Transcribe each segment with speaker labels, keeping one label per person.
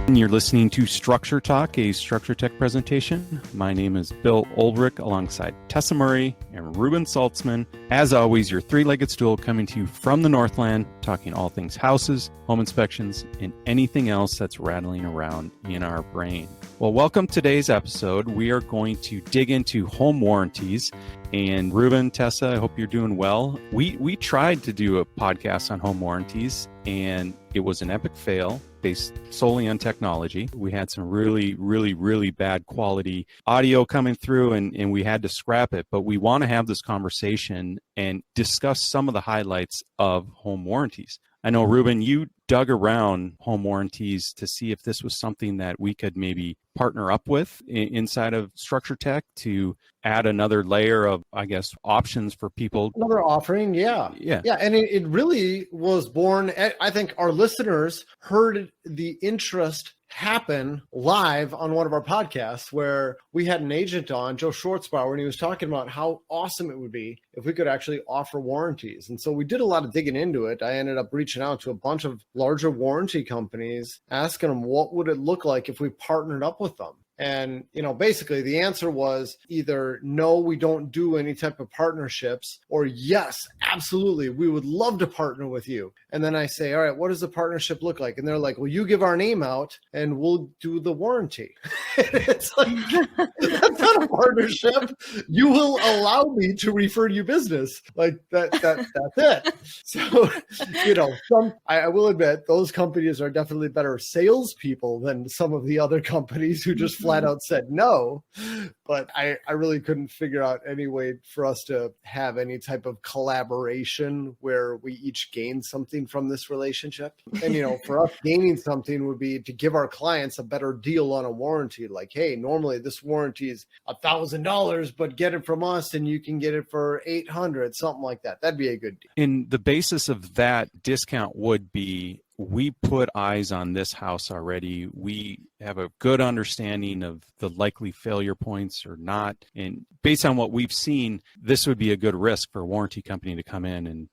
Speaker 1: You're listening to Structure Talk, a Structure Tech presentation. My name is Bill Oldrick alongside Tessa Murray and Reuben Saltzman. As always, your three-legged stool coming to you from the Northland, talking all things houses, home inspections, and anything else that's rattling around in our brain. Well, welcome to today's episode. We are going to dig into home warranties. And Reuben, Tessa, I hope you're doing well. We tried to do a podcast on home warranties, and it was an epic fail based solely on technology. We had some really bad quality audio coming through, and we had to scrap it. But we want to have this conversation and discuss some of the highlights of home warranties. I know, Reuben, you dug around home warranties to see if this was something that we could maybe partner up with inside of Structure Tech to add another layer of, I guess, options for people.
Speaker 2: Another offering, yeah. And it really was born, I think our listeners heard the interest happen live on one of our podcasts where we had an agent on, Joe Schwartzbauer, and he was talking about how awesome it would be if we could actually offer warranties. And so we did a lot of digging into it. I ended up reaching out to a bunch of larger warranty companies, asking them what would it look like if we partnered up with them. And, basically the answer was either no, we don't do any type of partnerships, or yes, absolutely, we would love to partner with you. And then I say, all right, what does the partnership look like? And they're like, well, you give our name out and we'll do the warranty. It's like, that's not a partnership. You will allow me to refer you business. Like that's it. So, I will admit those companies are definitely better salespeople than some of the other companies who just flat out said no. But I really couldn't figure out any way for us to have any type of collaboration where we each gain something from this relationship. And, for us, gaining something would be to give our clients a better deal on a warranty. Like, hey, normally this warranty is $1,000, but get it from us and you can get it for $800, something like that. That'd be a good deal.
Speaker 1: And the basis of that discount would be, we put eyes on this house already. We have a good understanding of the likely failure points or not. And based on what we've seen, this would be a good risk for a warranty company to come in. And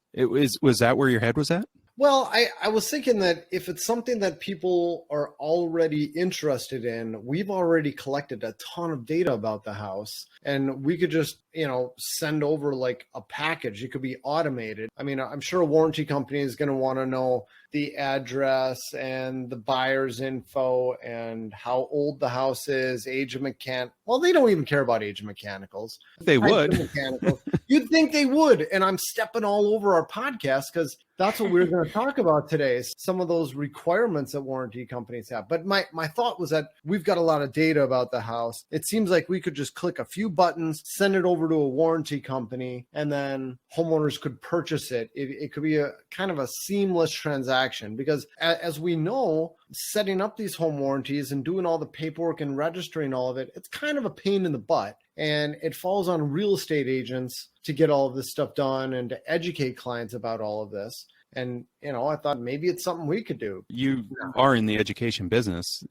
Speaker 1: was that where your head was at?
Speaker 2: Well, I was thinking that if it's something that people are already interested in, we've already collected a ton of data about the house, and we could just, send over like a package. It could be automated. I mean, I'm sure a warranty company is going to want to know the address and the buyer's info and how old the house is, age of Well, they don't even care about age of mechanicals.
Speaker 1: They would.
Speaker 2: You'd think they would. And I'm stepping all over our podcast because that's what we're going to talk about today, is some of those requirements that warranty companies have. But my thought was that we've got a lot of data about the house. It seems like we could just click a few buttons, send it over to a warranty company, and then homeowners could purchase it. It could be a kind of a seamless transaction because as we know, setting up these home warranties and doing all the paperwork and registering all of it, it's kind of a pain in the butt. And it falls on real estate agents to get all of this stuff done and to educate clients about all of this. And, I thought maybe it's something we could do.
Speaker 1: You are in the education business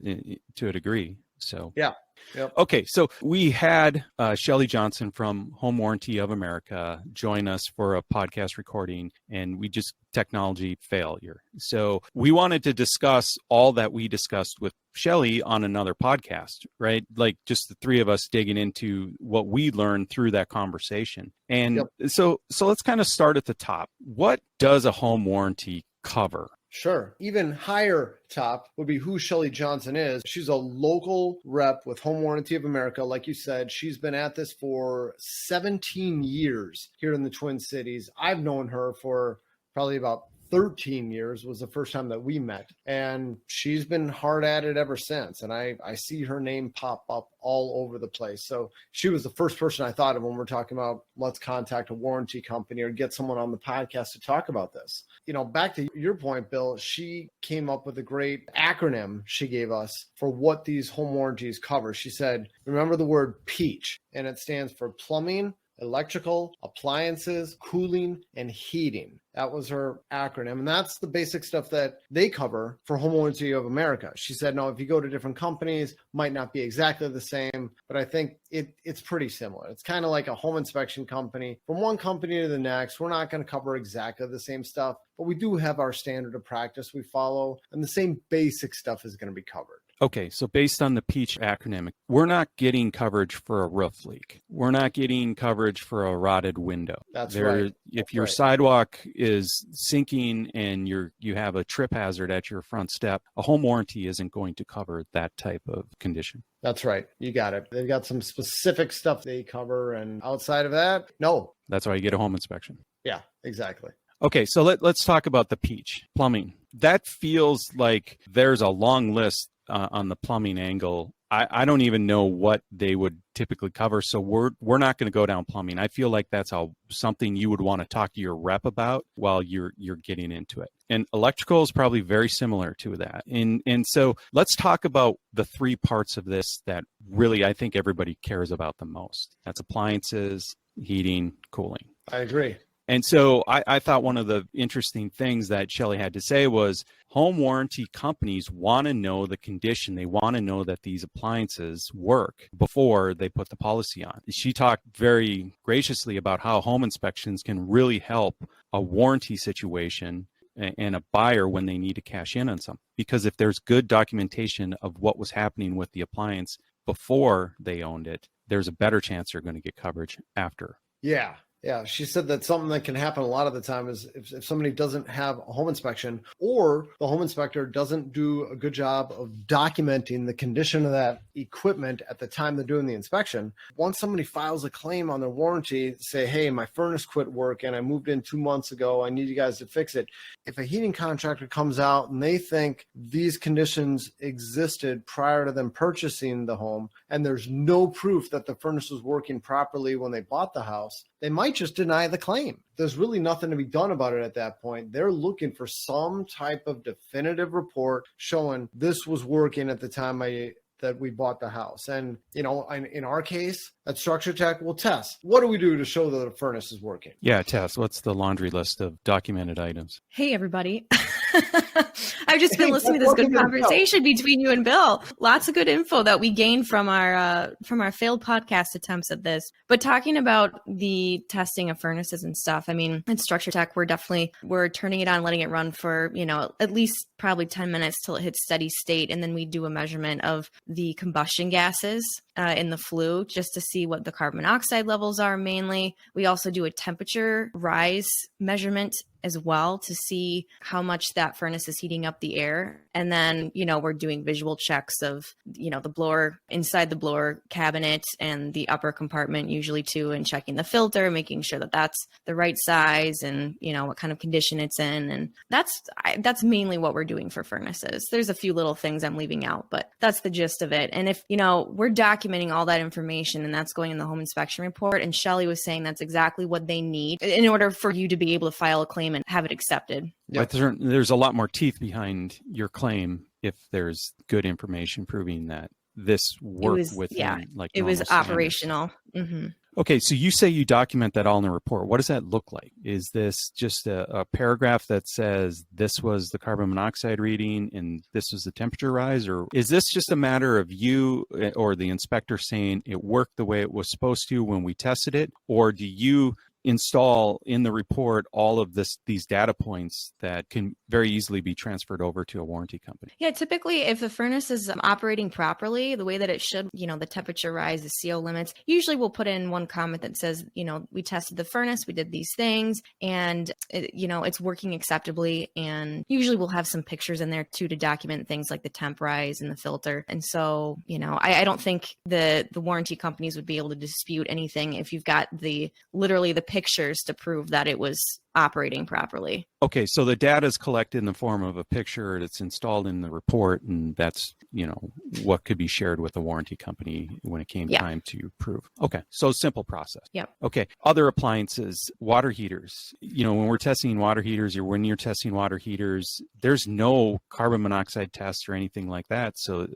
Speaker 1: to a degree. So,
Speaker 2: yeah. Yep.
Speaker 1: Okay, so we had Shelley Johnson from Home Warranty of America join us for a podcast recording, and we just technology failure. So we wanted to discuss all that we discussed with Shelley on another podcast, right? Like just the three of us digging into what we learned through that conversation. And so let's kind of start at the top. What does a home warranty cover?
Speaker 2: Sure. Even higher top would be who Shelley Johnson is. She's a local rep with Home Warranty of America. Like you said, she's been at this for 17 years here in the Twin Cities. I've known her for probably about 13 years was the first time that we met. And she's been hard at it ever since. And I see her name pop up all over the place. So she was the first person I thought of when we're talking about let's contact a warranty company or get someone on the podcast to talk about this. Back to your point, Bill, she came up with a great acronym she gave us for what these home warranties cover. She said, remember the word PEACH, and it stands for plumbing, electrical, appliances, cooling, and heating. That was her acronym. And that's the basic stuff that they cover for Home Warranty of America. She said, no, if you go to different companies, might not be exactly the same, but I think it's pretty similar. It's kind of like a home inspection company. From one company to the next, we're not going to cover exactly the same stuff, but we do have our standard of practice we follow, and the same basic stuff is going to be covered.
Speaker 1: Okay, so based on the PEACH acronym, we're not getting coverage for a roof leak. We're not getting coverage for a rotted window.
Speaker 2: That's right.
Speaker 1: If your sidewalk is sinking and you have a trip hazard at your front step, a home warranty isn't going to cover that type of condition.
Speaker 2: That's right. You got it. They've got some specific stuff they cover, and outside of that, no.
Speaker 1: That's why you get a home inspection.
Speaker 2: Yeah, exactly.
Speaker 1: Okay, so let's talk about the PEACH, plumbing. That feels like there's a long list on the plumbing angle. I don't even know what they would typically cover, so we're not going to go down plumbing. I feel like that's something you would want to talk to your rep about while you're getting into it. And electrical is probably very similar to that. And so let's talk about the three parts of this that really I think everybody cares about the most. That's appliances, heating, cooling.
Speaker 2: I agree.
Speaker 1: And so I thought one of the interesting things that Shelley had to say was home warranty companies want to know the condition. They want to know that these appliances work before they put the policy on. She talked very graciously about how home inspections can really help a warranty situation and a buyer when they need to cash in on something. Because if there's good documentation of what was happening with the appliance before they owned it, there's a better chance they're going to get coverage after.
Speaker 2: Yeah. Yeah, she said that something that can happen a lot of the time is if somebody doesn't have a home inspection or the home inspector doesn't do a good job of documenting the condition of that equipment at the time they're doing the inspection. Once somebody files a claim on their warranty, say, hey, my furnace quit working, I moved in 2 months ago, I need you guys to fix it. If a heating contractor comes out and they think these conditions existed prior to them purchasing the home and there's no proof that the furnace was working properly when they bought the house, they might just deny the claim. There's really nothing to be done about it at that point. They're looking for some type of definitive report showing this was working at the time that we bought the house. And, in our case, at Structure Tech, we'll test. What do we do to show that the furnace is working?
Speaker 1: Yeah, Tess, what's the laundry list of documented items?
Speaker 3: Hey, everybody. I've just been listening to this good conversation between you and Bill. Lots of good info that we gained from our failed podcast attempts at this. But talking about the testing of furnaces and stuff, I mean, at Structure Tech, we're turning it on, letting it run for, at least probably 10 minutes till it hits steady state. And then we do a measurement of the combustion gases in the flue just to see what the carbon monoxide levels are mainly. We also do a temperature rise measurement as well to see how much that furnace is heating up the air. And then, we're doing visual checks of, the blower, inside the blower cabinet and the upper compartment usually too, and checking the filter, making sure that that's the right size and, what kind of condition it's in. And that's mainly what we're doing for furnaces. There's a few little things I'm leaving out, but that's the gist of it. And if, we're documenting all that information and that's going in the home inspection report, and Shelley was saying that's exactly what they need in order for you to be able to file a claim and have it accepted.
Speaker 1: Yep. But there's a lot more teeth behind your claim if there's good information proving that this worked
Speaker 3: it was operational. Mm-hmm.
Speaker 1: Okay, so you say you document that all in the report. What does that look like? Is this just a paragraph that says this was the carbon monoxide reading and this was the temperature rise? Or is this just a matter of you or the inspector saying it worked the way it was supposed to when we tested it? Or do you install in the report all of these data points that can very easily be transferred over to a warranty company?
Speaker 3: Yeah, typically if the furnace is operating properly, the way that it should, the temperature rise, the CO limits, usually we'll put in one comment that says, we tested the furnace, we did these things, and it's working acceptably. And usually we'll have some pictures in there too to document things like the temp rise and the filter. And so, I don't think the warranty companies would be able to dispute anything if you've got literally the pictures to prove that it was operating properly.
Speaker 1: Okay, so the data is collected in the form of a picture. It's installed in the report, and that's, what could be shared with the warranty company when it came time to prove. Okay, so simple process.
Speaker 3: Yep.
Speaker 1: Okay, other appliances, water heaters. When we're testing water heaters or when you're testing water heaters, there's no carbon monoxide test or anything like that. So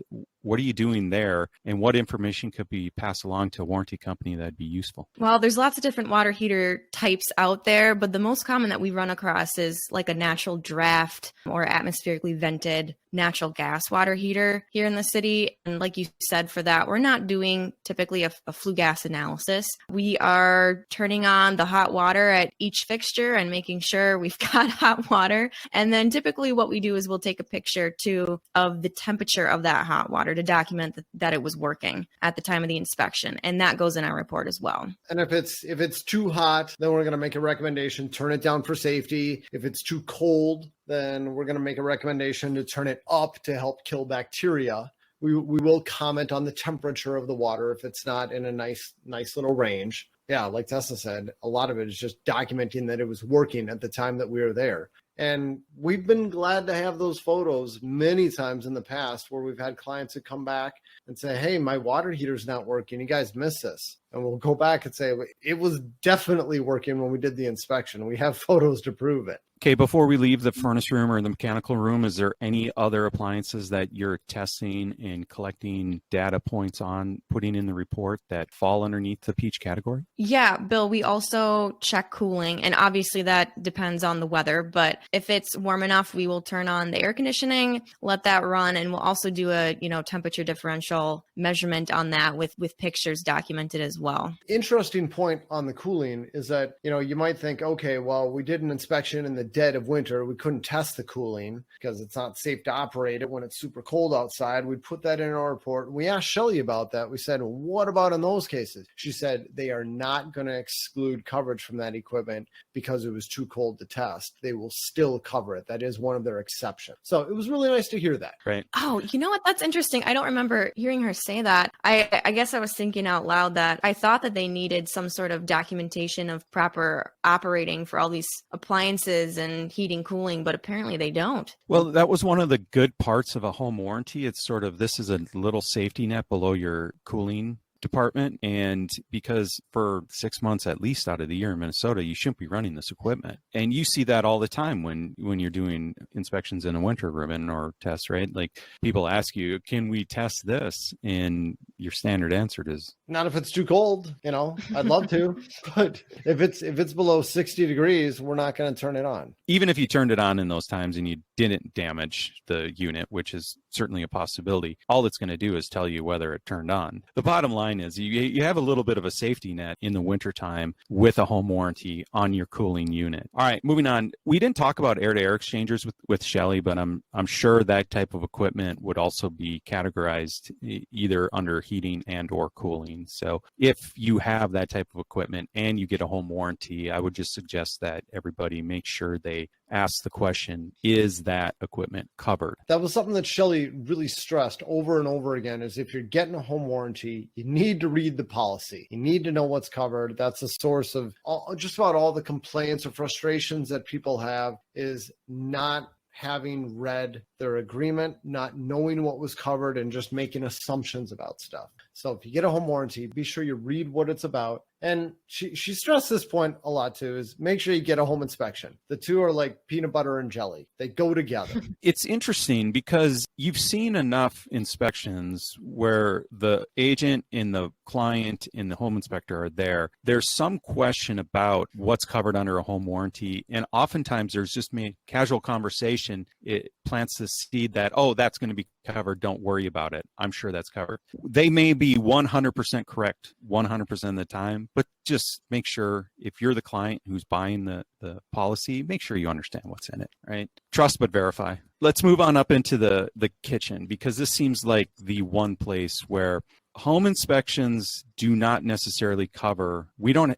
Speaker 1: what are you doing there, and what information could be passed along to a warranty company that'd be useful?
Speaker 3: Well, there's lots of different water heater types out there, but the most common that we run across is like a natural draft or atmospherically vented natural gas water heater here in the city. And like you said, for that, we're not doing typically a flue gas analysis. We are turning on the hot water at each fixture and making sure we've got hot water. And then typically what we do is we'll take a picture too of the temperature of that hot water to document that it was working at the time of the inspection. And that goes in our report as well.
Speaker 2: And if it's too hot, then we're going to make a recommendation, turn it down for safety. If it's too cold, then we're going to make a recommendation to turn it up to help kill bacteria. We will comment on the temperature of the water if it's not in a nice little range. Yeah, like Tessa said, a lot of it is just documenting that it was working at the time that we were there. And we've been glad to have those photos many times in the past where we've had clients that come back and say, hey, my water heater's not working. You guys missed this. And we'll go back and say, it was definitely working when we did the inspection. We have photos to prove it.
Speaker 1: Okay, before we leave the furnace room or the mechanical room, is there any other appliances that you're testing and collecting data points on, putting in the report that fall underneath the peach category?
Speaker 3: Yeah, Bill, we also check cooling, and obviously that depends on the weather, but if it's warm enough, we will turn on the air conditioning, let that run, and we'll also do a, temperature differential measurement on that with pictures documented as well.
Speaker 2: Interesting point on the cooling is that, you might think, okay, well, we did an inspection in the dead of winter. We couldn't test the cooling because it's not safe to operate it when it's super cold outside. We put that in our report. We asked Shelley about that. We said, what about in those cases? She said they are not going to exclude coverage from that equipment because it was too cold to test. They will still cover it. That is one of their exceptions. So it was really nice to hear that.
Speaker 1: Right.
Speaker 3: Oh, you know what? That's interesting. I don't remember hearing her say that. I guess I was thinking out loud that I thought that they needed some sort of documentation of proper operating for all these appliances and heating, cooling, but apparently they don't.
Speaker 1: Well, that was one of the good parts of a home warranty. It's sort of, this is a little safety net below your cooling department. And because for 6 months at least out of the year in Minnesota, you shouldn't be running this equipment. And you see that all the time when you're doing inspections in a winter, Reuben, or tests, right? Like people ask you, can we test this? And your standard answer is,
Speaker 2: not if it's too cold. I'd love to, but if it's below 60 degrees, we're not going to turn it on.
Speaker 1: Even if you turned it on in those times and you didn't damage the unit, which is certainly a possibility, all it's going to do is tell you whether it turned on. The bottom line is you have a little bit of a safety net in the wintertime with a home warranty on your cooling unit. All right, moving on. We didn't talk about air-to-air exchangers with Shelley, but I'm sure that type of equipment would also be categorized either under heating and or cooling. So if you have that type of equipment and you get a home warranty, I would just suggest that everybody make sure they ask the question, is that equipment covered?
Speaker 2: That was something that Shelley really stressed over and over again, is if you're getting a home warranty, you need to read the policy. You need to know what's covered. That's a source of just about all the complaints or frustrations that people have, is not having read their agreement, not knowing what was covered, and just making assumptions about stuff. So if you get a home warranty, be sure you read what it's about. And she stressed this point a lot too, is make sure you get a home inspection. The two are like peanut butter and jelly. They go together.
Speaker 1: It's interesting because you've seen enough inspections where the agent and the client and the home inspector are there. There's some question about what's covered under a home warranty. And oftentimes there's just casual conversation. It plants the seed that, oh, that's going to be covered. Don't worry about it. I'm sure that's covered. They may be 100% correct 100% of the time, but just make sure if you're the client who's buying the policy, make sure you understand what's in it, right? Trust but verify. Let's move on up into the kitchen, because this seems like the one place where home inspections do not necessarily cover. You don't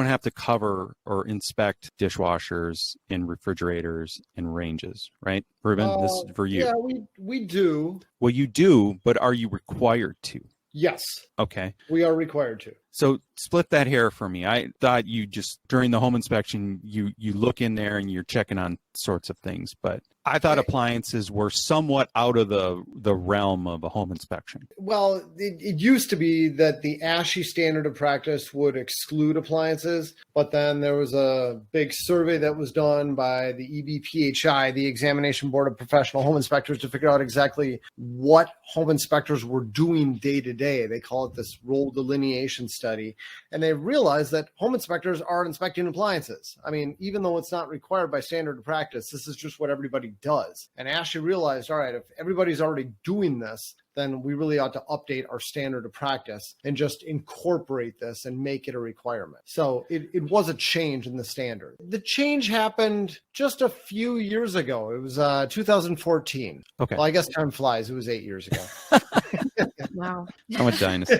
Speaker 1: have to cover or inspect dishwashers and refrigerators and ranges, right? Reuben, this is for you.
Speaker 2: Yeah, we do.
Speaker 1: Well, you do, but are you required to?
Speaker 2: Yes.
Speaker 1: Okay.
Speaker 2: We are required to.
Speaker 1: So split that hair for me. I thought you just, during the home inspection, you look in there and you're checking on sorts of things, but I thought appliances were somewhat out of the realm of a home inspection.
Speaker 2: Well, it used to be that the ASHI standard of practice would exclude appliances, but then there was a big survey that was done by the EBPHI, the Examination Board of Professional Home Inspectors, to figure out exactly what home inspectors were doing day to day. They call it this role delineation study, and they realized that home inspectors are inspecting appliances. I mean, even though it's not required by standard practice, this is just what everybody does. And Ashley realized, all right, if everybody's already doing this, then we really ought to update our standard of practice and just incorporate this and make it a requirement. So it was a change in the standard. The change happened just a few years ago. It was 2014.
Speaker 1: Okay.
Speaker 2: Well, I guess time flies. It was 8 years ago.
Speaker 3: Wow.
Speaker 1: I'm a dinosaur.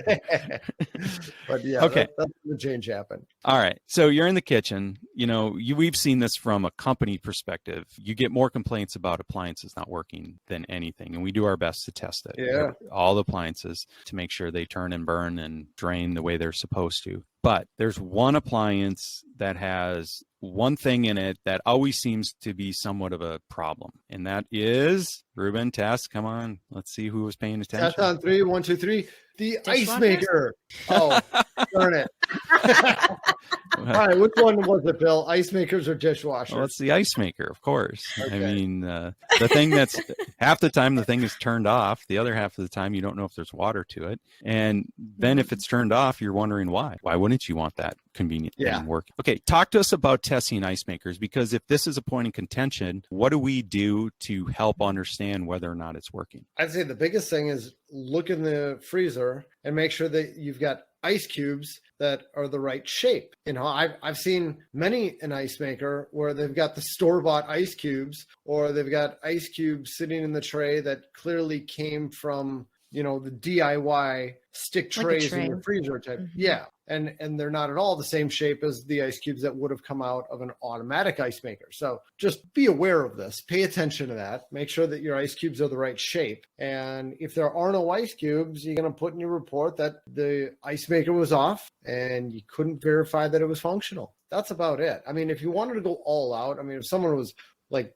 Speaker 2: But yeah,
Speaker 1: okay.
Speaker 2: That's when the change happened.
Speaker 1: All right. So you're in the kitchen. We've seen this from a company perspective. You get more complaints about appliances not working than anything. And we do our best to test it.
Speaker 2: Yeah.
Speaker 1: All the appliances to make sure they turn and burn and drain the way they're supposed to. But there's one appliance that has one thing in it that always seems to be somewhat of a problem. And that is, Reuben, Tess, come on. Let's see who was paying attention.
Speaker 2: Test on 3, 1, 2, 3. The ice maker. Oh, darn it. All right, which one was it, Bill? Ice makers or dishwashers?
Speaker 1: Well, it's the ice maker, of course.
Speaker 2: Okay.
Speaker 1: I mean, the thing that's half the time the thing is turned off. The other half of the time you don't know if there's water to it. And then if it's turned off, you're wondering why. Why wouldn't you want that convenient thing working? Okay, talk to us about testing ice makers, because if this is a point in contention, what do we do to help understand whether or not it's working?
Speaker 2: I'd say the biggest thing is look in the freezer and make sure that you've got ice cubes that are the right shape. I've seen many an ice maker where they've got the store-bought ice cubes, or they've got ice cubes sitting in the tray that clearly came from, the DIY stick trays in the freezer type. Mm-hmm. Yeah. And they're not at all the same shape as the ice cubes that would have come out of an automatic ice maker. So just be aware of this. Pay attention to that. Make sure that your ice cubes are the right shape. And if there are no ice cubes, you're going to put in your report that the ice maker was off and you couldn't verify that it was functional. That's about it. I mean, if you wanted to go all out, if someone was like,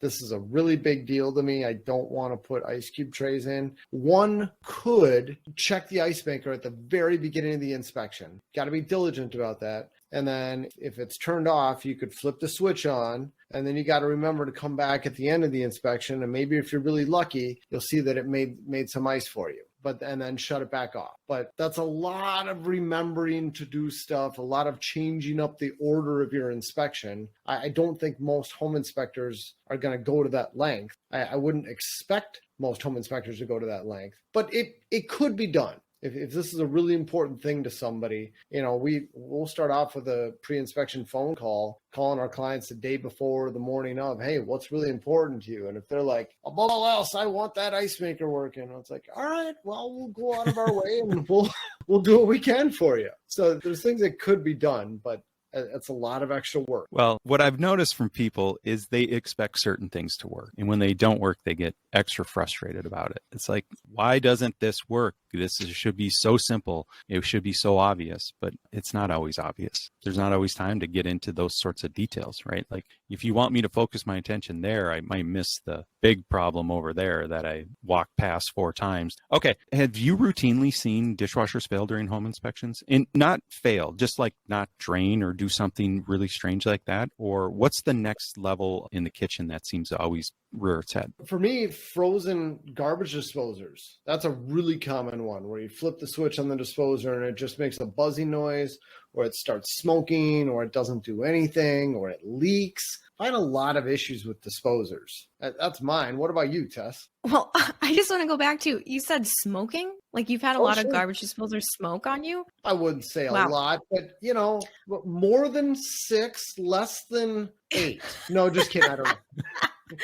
Speaker 2: this is a really big deal to me, I don't want to put ice cube trays in, one could check the ice maker at the very beginning of the inspection. Got to be diligent about that. And then if it's turned off, you could flip the switch on, and then you got to remember to come back at the end of the inspection. And maybe if you're really lucky, you'll see that it made some ice for you. And then shut it back off. But that's a lot of remembering to do stuff, a lot of changing up the order of your inspection. I don't think most home inspectors are going to go to that length. I wouldn't expect most home inspectors to go to that length, but it could be done. If this is a really important thing to somebody, we'll start off with a pre-inspection phone call, calling our clients the day before, the morning of, hey, what's really important to you? And if they're like, above all else, I want that ice maker working. It's like, all right, well, we'll go out of our way and we'll do what we can for you. So there's things that could be done, but it's a lot of extra work.
Speaker 1: Well, what I've noticed from people is they expect certain things to work. And when they don't work, they get extra frustrated about it. It's like, why doesn't this work? Should be so simple. It should be so obvious, but it's not always obvious. There's not always time to get into those sorts of details, right? Like if you want me to focus my attention there, I might miss the big problem over there that I walked past 4 times. Okay. Have you routinely seen dishwashers fail during home inspections? And not fail, just like not drain or do something really strange like that? Or what's the next level in the kitchen that seems to always rear its head?
Speaker 2: For me, frozen garbage disposers. That's a really common one where you flip the switch on the disposer and it just makes a buzzing noise, or it starts smoking, or it doesn't do anything, or it leaks. I find a lot of issues with disposers. That's mine. What about you, Tess?
Speaker 3: Well, I just want to go back to, you said smoking? Like you've had a lot of garbage disposers smoke on you?
Speaker 2: I wouldn't say a lot, but more than 6, less than 8. No, just kidding. I don't know.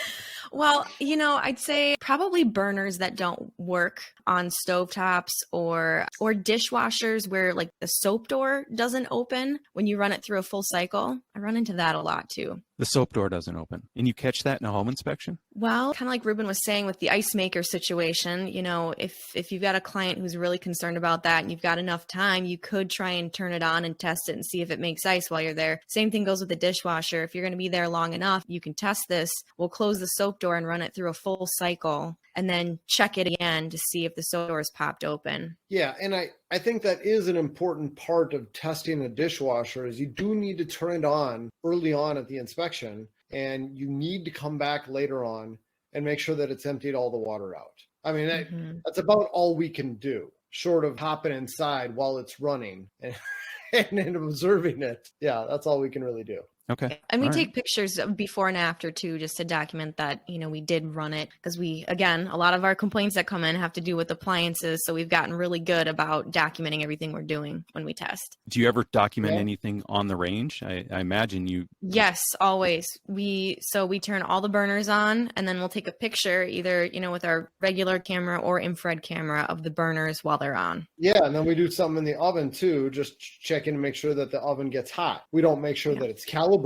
Speaker 3: Well, I'd say probably burners that don't work on stovetops or dishwashers where like the soap door doesn't open when you run it through a full cycle. I run into that a lot too.
Speaker 1: The soap door doesn't open. And you catch that in a home inspection?
Speaker 3: Well, kind of like Reuben was saying with the ice maker situation, if you've got a client who's really concerned about that and you've got enough time, you could try and turn it on and test it and see if it makes ice while you're there. Same thing goes with the dishwasher. If you're going to be there long enough, you can test this. We'll close the soap door and run it through a full cycle and then check it again to see if the soap door is popped open.
Speaker 2: Yeah, and I think that is an important part of testing a dishwasher is you do need to turn it on early on at the inspection, and you need to come back later on and make sure that it's emptied all the water out. I mean, that's about all we can do. short of hopping inside while it's running and observing it. Yeah, that's all we can really do.
Speaker 1: Okay.
Speaker 3: And we take pictures of before and after too, just to document that, we did run it, because a lot of our complaints that come in have to do with appliances. So we've gotten really good about documenting everything we're doing when we test.
Speaker 1: Do you ever document anything on the range? I imagine you.
Speaker 3: Yes, always. We turn all the burners on, and then we'll take a picture either, with our regular camera or infrared camera of the burners while they're on.
Speaker 2: Yeah. And then we do something in the oven too, just checking to make sure that the oven gets hot. We don't make sure that it's calibrated.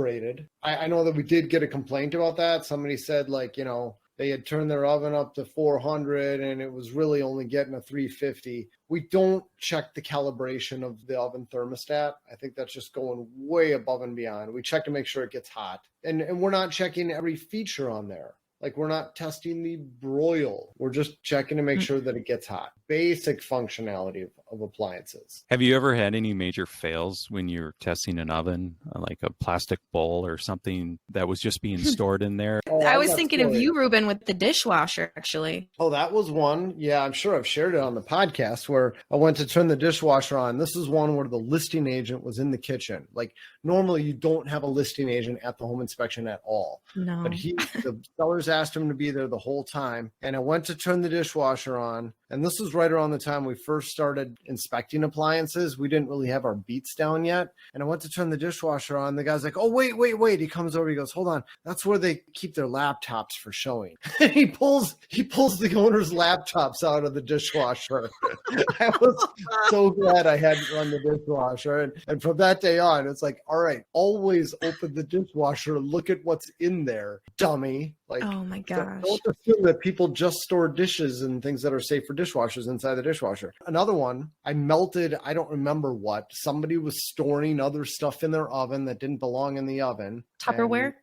Speaker 2: I know that we did get a complaint about that. Somebody said they had turned their oven up to 400 and it was really only getting a 350. We don't check the calibration of the oven thermostat. I think that's just going way above and beyond. We check to make sure it gets hot. And we're not checking every feature on there. Like, we're not testing the broil. We're just checking to make sure that it gets hot. Basic functionality of appliances.
Speaker 1: Have you ever had any major fails when you're testing an oven, like a plastic bowl or something that was just being stored in there?
Speaker 3: I was thinking of you, Reuben, with the dishwasher, actually.
Speaker 2: Oh, that was one. Yeah, I'm sure I've shared it on the podcast where I went to turn the dishwasher on. This is one where the listing agent was in the kitchen. Like, normally you don't have a listing agent at the home inspection at all.
Speaker 3: No.
Speaker 2: But the sellers asked him to be there the whole time. And I went to turn the dishwasher on. And this was right around the time we first started inspecting appliances. We didn't really have our beats down yet. And I went to turn the dishwasher on. The guy's like, oh, wait. He comes over. He goes, hold on. That's where they keep their laptops for showing. And he pulls the owner's laptops out of the dishwasher. I was so glad I hadn't run the dishwasher. And from that day on, it's like, all right, always open the dishwasher. Look at what's in there, dummy. Like,
Speaker 3: oh my gosh.
Speaker 2: Don't assume that people just store dishes and things that are safe for dishwashers inside the dishwasher. Another one, I melted, I don't remember what. Somebody was storing other stuff in their oven that didn't belong in the oven.
Speaker 3: Tupperware?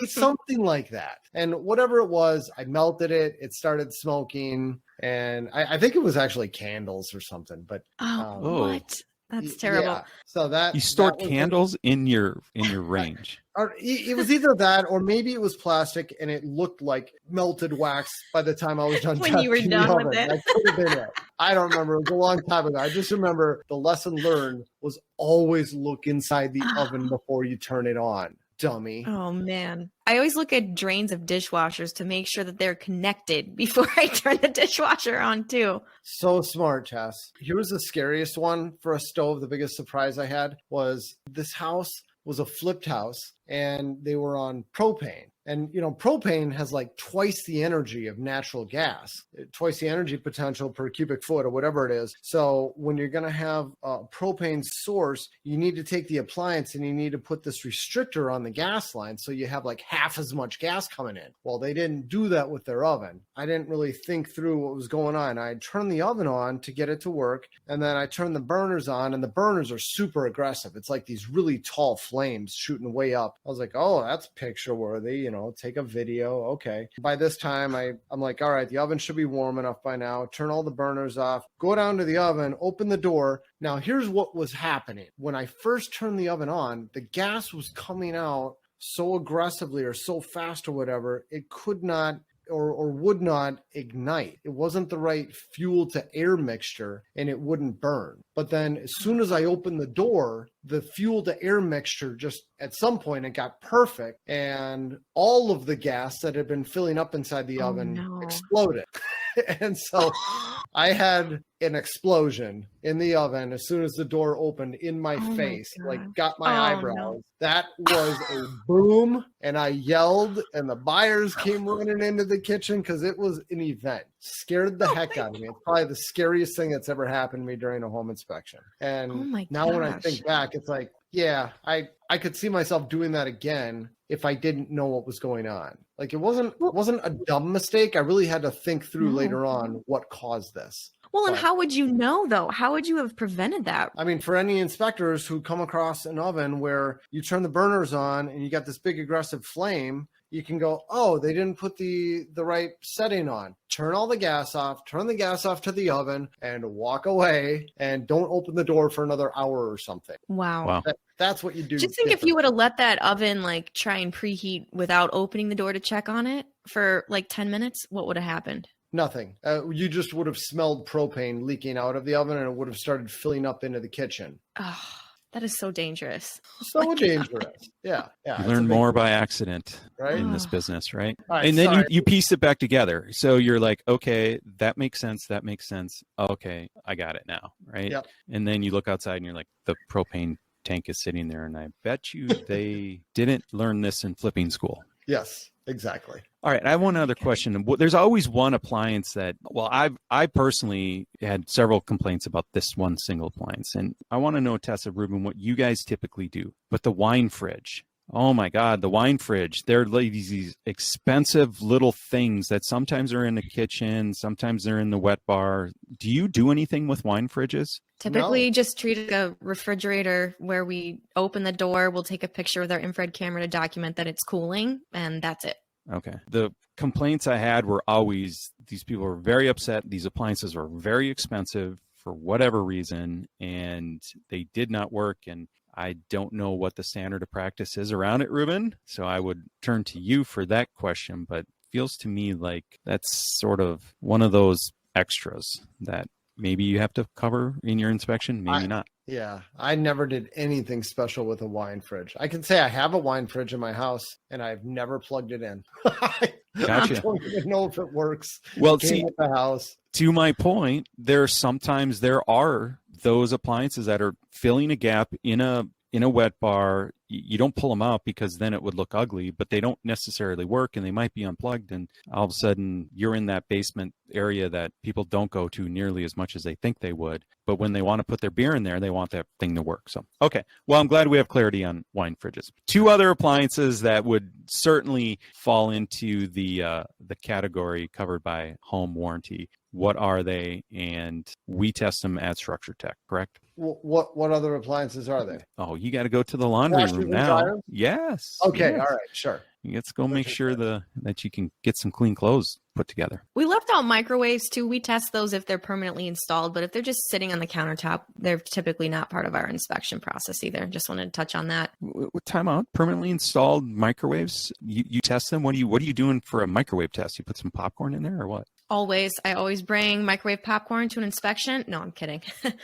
Speaker 2: Something like that. And whatever it was, I melted it. It started smoking. And I think it was actually candles or something. But
Speaker 3: what? That's terrible.
Speaker 2: Yeah. So that
Speaker 1: you stored candles in your range.
Speaker 2: It was either that or maybe it was plastic and it looked like melted wax by the time I was done.
Speaker 3: When you were done with it.
Speaker 2: That could have been it. I don't remember. It was a long time ago. I just remember the lesson learned was always look inside the oven before you turn it on. Dummy.
Speaker 3: Oh man. I always look at drains of dishwashers to make sure that they're connected before I turn the dishwasher on too.
Speaker 2: So smart, Tess. Here's the scariest one for a stove. The biggest surprise I had was this house was a flipped house and they were on propane. And, propane has like twice the energy of natural gas, twice the energy potential per cubic foot or whatever it is. So when you're going to have a propane source, you need to take the appliance and you need to put this restrictor on the gas line. So you have like half as much gas coming in. Well, they didn't do that with their oven. I didn't really think through what was going on. I turned the oven on to get it to work. And then I turned the burners on and the burners are super aggressive. It's like these really tall flames shooting way up. I was like, oh, that's picture worthy, take a video. Okay. By this time, I'm like, all right, the oven should be warm enough by now. Turn all the burners off, go down to the oven, open the door. Now, here's what was happening. When I first turned the oven on, the gas was coming out so aggressively or so fast or whatever, it could not or would not ignite. It wasn't the right fuel to air mixture and it wouldn't burn. But then as soon as I opened the door, the fuel to air mixture just at some point it got perfect and all of the gas that had been filling up inside the oven exploded. And so I had an explosion in the oven as soon as the door opened in my face, like got my eyebrows. No. That was a boom. And I yelled and the buyers came running into the kitchen because it was an event. Scared the heck out of me. It's probably the scariest thing that's ever happened to me during a home inspection. And now when I think back, it's like, yeah, I could see myself doing that again if I didn't know what was going on. Like it wasn't a dumb mistake. I really had to think through later on what caused this.
Speaker 3: Well, and how would you know though? How would you have prevented that?
Speaker 2: I mean, for any inspectors who come across an oven where you turn the burners on and you got this big aggressive flame, you can go, oh, they didn't put the right setting on. Turn all the gas off, turn the gas off to the oven and walk away and don't open the door for another hour or something.
Speaker 3: Wow.
Speaker 2: That's what you do.
Speaker 3: Just think if you would have let that oven try and preheat without opening the door to check on it for 10 minutes, what would have happened?
Speaker 2: Nothing. You just would have smelled propane leaking out of the oven, and it would have started filling up into the kitchen.
Speaker 3: Oh, that is so dangerous.
Speaker 2: So dangerous. Yeah.
Speaker 1: You learn more by accident in this business, right?
Speaker 2: Right,
Speaker 1: and then you piece it back together. So you're like, okay, that makes sense. That makes sense. Okay, I got it now, right?
Speaker 2: Yep.
Speaker 1: And then you look outside and you're like, the propane tank is sitting there, and I bet you they didn't learn this in flipping school.
Speaker 2: Yes, exactly.
Speaker 1: All right. I have one other question. There's always one appliance that, well, I personally had several complaints about this one single appliance. And I want to know, Tessa, Reuben, what you guys typically do. But the wine fridge. Oh my God, the wine fridge. They're like these expensive little things that sometimes are in the kitchen, sometimes they're in the wet bar. Do you do anything with wine fridges?
Speaker 3: Typically just treat it like a refrigerator where we open the door, we'll take a picture with our infrared camera to document that it's cooling, and that's it.
Speaker 1: Okay. The complaints I had were always, these people were very upset. These appliances were very expensive for whatever reason, and they did not work. And I don't know what the standard of practice is around it, Reuben. So I would turn to you for that question, but feels to me like that's sort of one of those extras that maybe you have to cover in your inspection, maybe not.
Speaker 2: Yeah, I never did anything special with a wine fridge. I can say I have a wine fridge in my house, and I've never plugged it in.
Speaker 1: Gotcha.
Speaker 2: I don't even know if it works.
Speaker 1: Well, see,
Speaker 2: at the house.
Speaker 1: To my point, there are those appliances that are filling a gap in a wet bar. You don't pull them out because then it would look ugly, but they don't necessarily work, and they might be unplugged. And all of a sudden you're in that basement area that people don't go to nearly as much as they think they would. But when they want to put their beer in there, they want that thing to work. So, okay. Well, I'm glad we have clarity on wine fridges. Two other appliances that would certainly fall into the category covered by home warranty. What are they? And we test them at Structure Tech, correct?
Speaker 2: What other appliances are they?
Speaker 1: Oh, you got to go to the laundry room now.
Speaker 2: Dryers?
Speaker 1: Yes.
Speaker 2: Okay.
Speaker 1: Yes.
Speaker 2: All right. Sure.
Speaker 1: Let's go make sure that you can get some clean clothes put together.
Speaker 3: We left out microwaves too. We test those if they're permanently installed, but if they're just sitting on the countertop, they're typically not part of our inspection process either. Just wanted to touch on that.
Speaker 1: Time out. Permanently installed microwaves. You test them. What are you doing for a microwave test? You put some popcorn in there or what?
Speaker 3: I always bring microwave popcorn to an inspection. No, I'm kidding.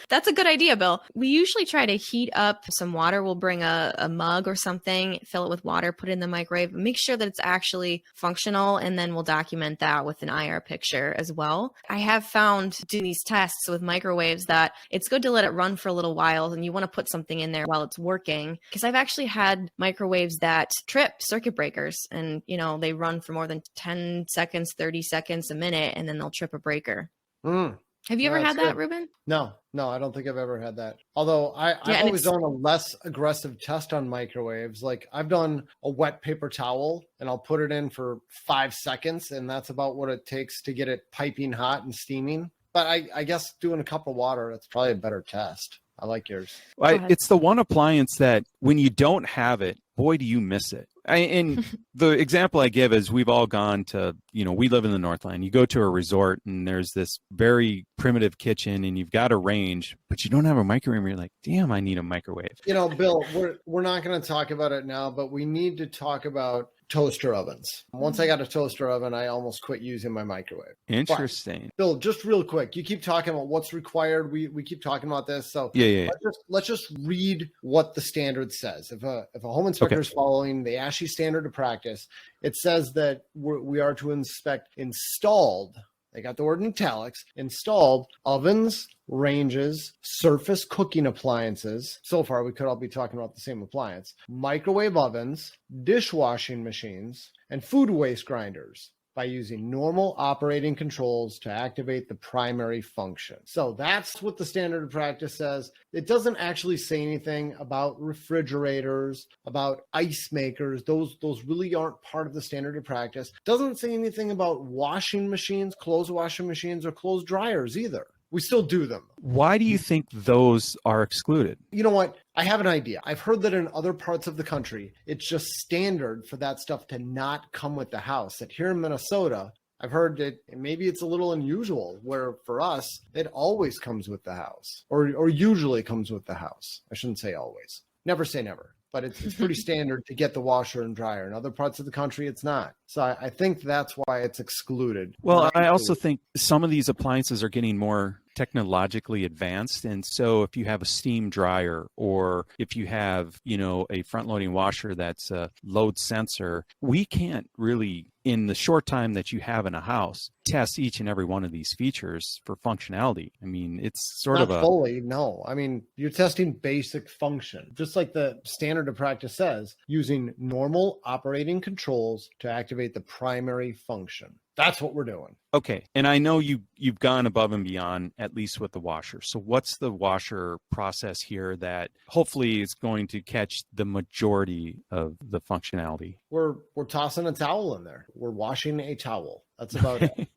Speaker 3: That's a good idea, Bill. We usually try to heat up some water. We'll bring a mug or something, fill it with water, put it in the microwave, make sure that it's actually functional, and then we'll document that with an IR picture as well. I have found doing these tests with microwaves that it's good to let it run for a little while, and you want to put something in there while it's working, because I've actually had microwaves that trip circuit breakers, and they run for more than 10 seconds, 30 seconds, a minute, and then they'll trip a breaker. Have you ever had that, Reuben?
Speaker 2: No, I don't think I've ever had that. Although I've always done a less aggressive test on microwaves. Like I've done a wet paper towel and I'll put it in for 5 seconds, and that's about what it takes to get it piping hot and steaming. But I guess doing a cup of water, that's probably a better test. I like yours.
Speaker 1: It's the one appliance that when you don't have it, boy, do you miss it. And the example I give is we've all gone to, we live in the Northland. You go to a resort and there's this very primitive kitchen and you've got a range, but you don't have a microwave. And you're like, damn, I need a microwave.
Speaker 2: Bill, we're not going to talk about it now, but we need to talk about toaster ovens. Once I got a toaster oven, I almost quit using my microwave.
Speaker 1: Interesting.
Speaker 2: But, Bill, just real quick, you keep talking about what's required. We keep talking about this. So
Speaker 1: yeah.
Speaker 2: Let's just read what the standard says. If a home inspector is following the ASHI standard of practice, it says that we are to inspect installed, they got the word in italics, installed ovens, ranges, surface cooking appliances. So far, we could all be talking about the same appliance. Microwave ovens, dishwashing machines, and food waste grinders by using normal operating controls to activate the primary function. So that's what the standard of practice says. It doesn't actually say anything about refrigerators, about ice makers. Those really aren't part of the standard of practice. It doesn't say anything about washing machines, clothes washing machines, or clothes dryers either. We still do them.
Speaker 1: Why do you think those are excluded?
Speaker 2: You know what? I have an idea. I've heard that in other parts of the country, it's just standard for that stuff to not come with the house. That here in Minnesota, I've heard that maybe it's a little unusual, where for us, it always comes with the house, or usually comes with the house. I shouldn't say always. Never say never. but it's pretty standard to get the washer and dryer. In other parts of the country, it's not. So I think that's why it's excluded.
Speaker 1: Well, I also think some of these appliances are getting more technologically advanced. And so if you have a steam dryer, or if you have, a front loading washer that's a load sensor, we can't really, in the short time that you have in a house, test each and every one of these features for functionality. I mean, it's sort of
Speaker 2: not fully, no. I mean, you're testing basic function, just like the standard of practice says, using normal operating controls to activate the primary function. That's what we're doing.
Speaker 1: Okay. And I know you've gone above and beyond, at least with the washer. So what's the washer process here that hopefully is going to catch the majority of the functionality?
Speaker 2: We're tossing a towel in there. We're washing a towel. That's about it.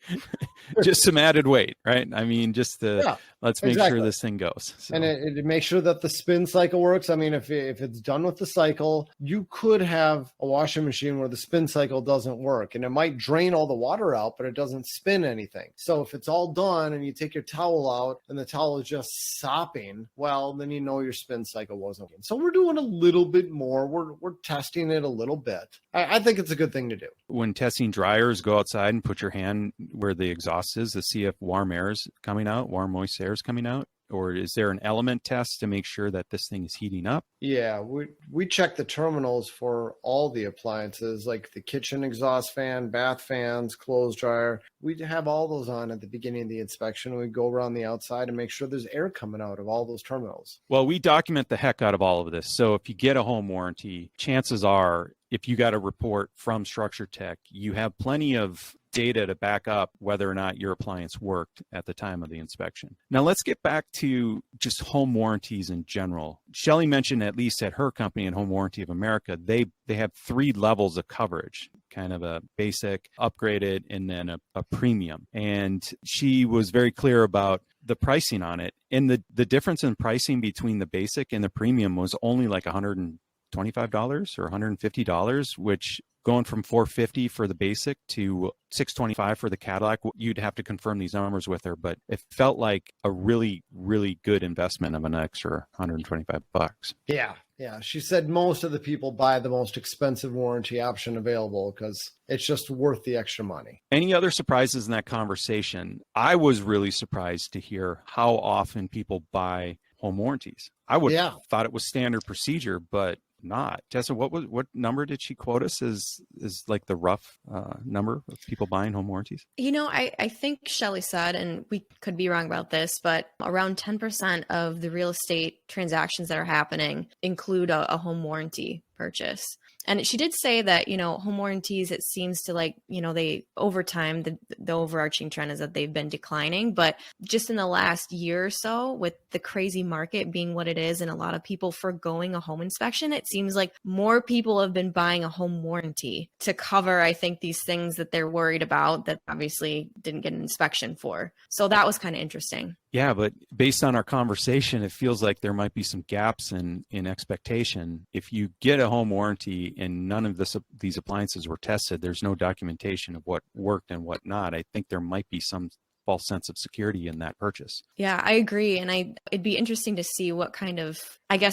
Speaker 1: Just some added weight, right? I mean, let's make sure this thing goes. So.
Speaker 2: And it makes sure that the spin cycle works. I mean, if it's done with the cycle, you could have a washing machine where the spin cycle doesn't work, and it might drain all the water out, but it doesn't spin anything. So if it's all done and you take your towel out and the towel is just sopping, well, then you know your spin cycle wasn't working. So we're doing a little bit more. We're testing it a little bit. I think it's a good thing to do.
Speaker 1: When testing dryers, go outside and put your hand where the exhaust is to see if warm air is coming out, warm moist air is coming out. Or is there an element test to make sure that this thing is heating up?
Speaker 2: Yeah, we check the terminals for all the appliances, like the kitchen exhaust fan, bath fans, clothes dryer. We have all those on at the beginning of the inspection. We go around the outside and make sure there's air coming out of all those terminals.
Speaker 1: Well, we document the heck out of all of this. So if you get a home warranty, chances are, if you got a report from Structure Tech, you have plenty of data to back up whether or not your appliance worked at the time of the inspection. Now let's get back to just home warranties in general. Shelley mentioned, at least at her company, in Home Warranty of America, they have 3 levels of coverage, kind of a basic, upgraded, and then a premium. And she was very clear about the pricing on it. And the difference in pricing between the basic and the premium was only like $125 or $150, which going from $450 for the basic to $625 for the Cadillac, you'd have to confirm these numbers with her, but it felt like a really, really good investment of an extra $125.
Speaker 2: Yeah. She said most of the people buy the most expensive warranty option available because it's just worth the extra money.
Speaker 1: Any other surprises in that conversation? I was really surprised to hear how often people buy home warranties. I would have thought it was standard procedure, but not. Tessa, what number did she quote us as like the rough number of people buying home warranties?
Speaker 3: I think Shelley said, and we could be wrong about this, but around 10% of the real estate transactions that are happening include a home warranty purchase. And she did say that, home warranties, it seems to they over time, the overarching trend is that they've been declining. But just in the last year or so, with the crazy market being what it is and a lot of people forgoing a home inspection, it seems like more people have been buying a home warranty to cover, I think, these things that they're worried about that obviously didn't get an inspection for. So that was kind of interesting.
Speaker 1: Yeah, but based on our conversation, it feels like there might be some gaps in expectation. If you get a home warranty and none of these appliances were tested, there's no documentation of what worked and what not. I think there might be some false sense of security in that purchase.
Speaker 3: Yeah, I agree. And it'd be interesting to see what kind of,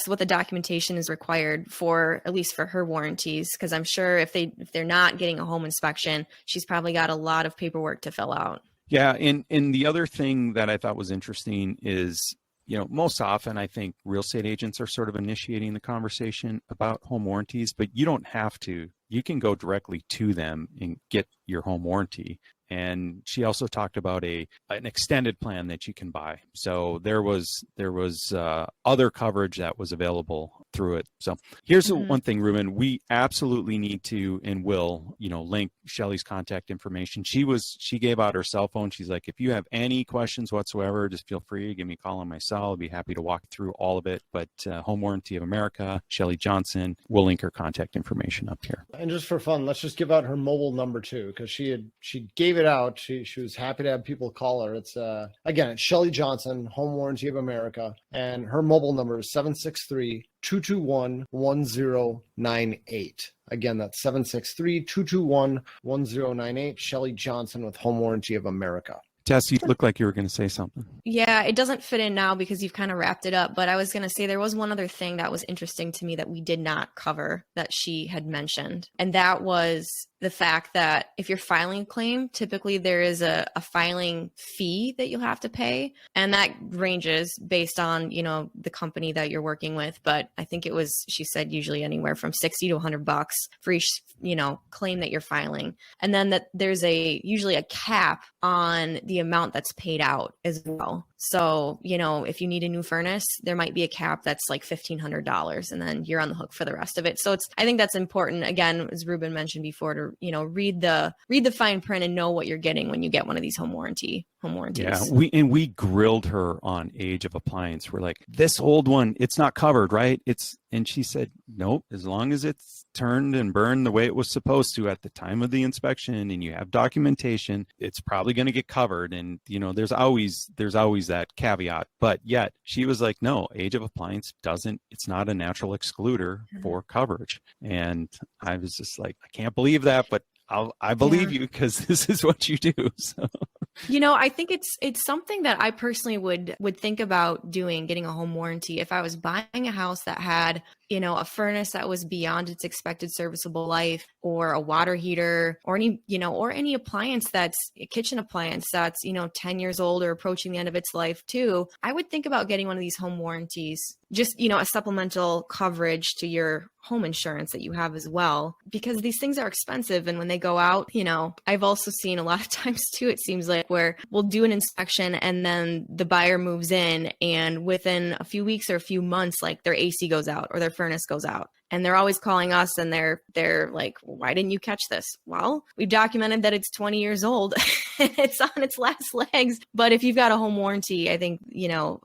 Speaker 3: what the documentation is required for, at least for her warranties. Because I'm sure if they're not getting a home inspection, she's probably got a lot of paperwork to fill out.
Speaker 1: Yeah. And the other thing that I thought was interesting is, most often I think real estate agents are sort of initiating the conversation about home warranties, but you don't have to. You can go directly to them and get your home warranty. And she also talked about an extended plan that you can buy. So there was other coverage that was available through it. So here's one thing, Reuben, we absolutely need to and will, link Shelley's contact information. She gave out her cell phone. She's like, if you have any questions whatsoever, just feel free to give me a call on my cell. I'll be happy to walk through all of it. But Home Warranty of America, Shelley Johnson, we'll link her contact information up here.
Speaker 2: And just for fun, let's just give out her mobile number too, because she gave it out. She was happy to have people call her. It's again, it's Shelley Johnson, Home Warranty of America, and her mobile number is 763-221-1098. Again, that's 763-221-1098. Shelley Johnson with Home Warranty of America.
Speaker 1: Tess, you look like you were going to say something.
Speaker 3: Yeah, it doesn't fit in now because you've kind of wrapped it up. But I was going to say there was one other thing that was interesting to me that we did not cover that she had mentioned. And that was the fact that if you're filing a claim, typically there is a filing fee that you'll have to pay. And that ranges based on, the company that you're working with. But I think she said usually anywhere from $60 to $100 for each, claim that you're filing. And then that there's usually a cap on the amount that's paid out as well. So, if you need a new furnace, there might be a cap that's like $1,500 and then you're on the hook for the rest of it. So I think that's important. Again, as Reuben mentioned before, to, read the fine print and know what you're getting when you get one of these home warranties.
Speaker 1: Yeah, we grilled her on age of appliance. We're like, this old one, it's not covered, right? And she said, nope, as long as it's turned and burned the way it was supposed to at the time of the inspection and you have documentation, it's probably going to get covered. And, there's always that caveat. But yet she was like, no, age of appliance it's not a natural excluder for coverage. And I was just like, I can't believe that, but I believe you because this is what you do. So.
Speaker 3: I think it's something that I personally would think about getting a home warranty if I was buying a house that had, a furnace that was beyond its expected serviceable life, or a water heater, or any appliance that's a kitchen appliance that's, 10 years old or approaching the end of its life too. I would think about getting one of these home warranties, just, a supplemental coverage to your home insurance that you have as well, because these things are expensive. And when they go out, I've also seen a lot of times too, it seems like, where we'll do an inspection and then the buyer moves in and within a few weeks or a few months, like their AC goes out or their furnace goes out. And they're always calling us and they're like, why didn't you catch this? Well, we've documented that it's 20 years old. It's on its last legs. But if you've got a home warranty, I think,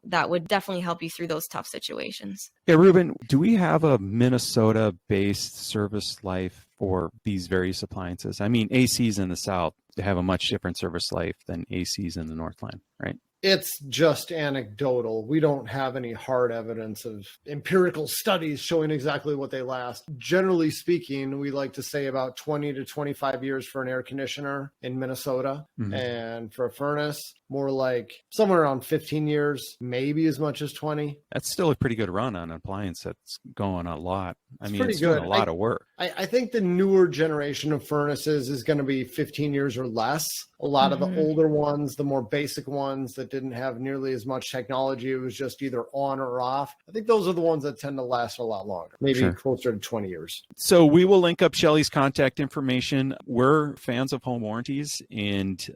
Speaker 3: that would definitely help you through those tough situations.
Speaker 1: Yeah, Reuben, do we have a Minnesota-based service life for these various appliances? I mean, ACs in the South have a much different service life than ACs in the Northland, right?
Speaker 2: It's just anecdotal. We don't have any hard evidence of empirical studies showing exactly what they last. Generally speaking, we like to say about 20 to 25 years for an air conditioner in Minnesota. Mm-hmm. And for a furnace, more like somewhere around 15 years, maybe as much as 20.
Speaker 1: That's still a pretty good run on an appliance that's going a lot. It's doing a lot of work.
Speaker 2: I think the newer generation of furnaces is going to be 15 years or less. A lot of the older ones, the more basic ones that didn't have nearly as much technology, it was just either on or off. I think those are the ones that tend to last a lot longer, maybe closer to 20 years.
Speaker 1: So we will link up Shelley's contact information. We're fans of home warranties. And,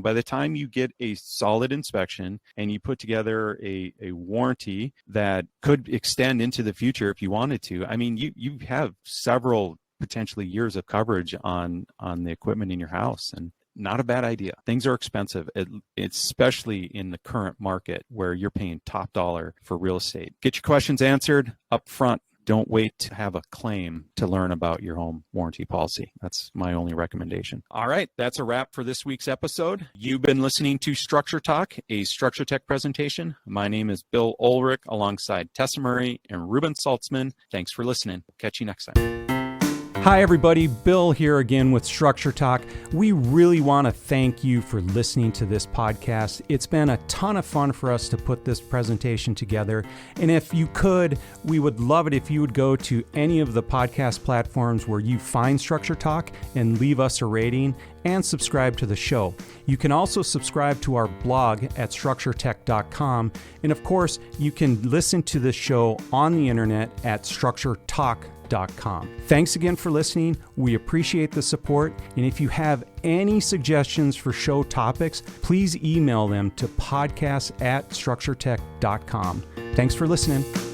Speaker 1: by the time you get a solid inspection and you put together a warranty that could extend into the future if you wanted to, you have several potentially years of coverage on the equipment in your house. And not a bad idea. Things are expensive, especially in the current market where you're paying top dollar for real estate. Get your questions answered up front. Don't wait to have a claim to learn about your home warranty policy. That's my only recommendation. All right, that's a wrap for this week's episode. You've been listening to Structure Talk, a Structure Tech presentation. My name is Bill Ulrich alongside Tessa Murray and Reuben Saltzman. Thanks for listening. Catch you next time. Hi, everybody. Bill here again with Structure Talk. We really want to thank you for listening to this podcast. It's been a ton of fun for us to put this presentation together. And if you could, we would love it if you would go to any of the podcast platforms where you find Structure Talk and leave us a rating and subscribe to the show. You can also subscribe to our blog at structuretech.com. And of course, you can listen to this show on the internet at structuretalk.com. Thanks again for listening. We appreciate the support. And if you have any suggestions for show topics, please email them to podcast@structuretech.com. Thanks for listening.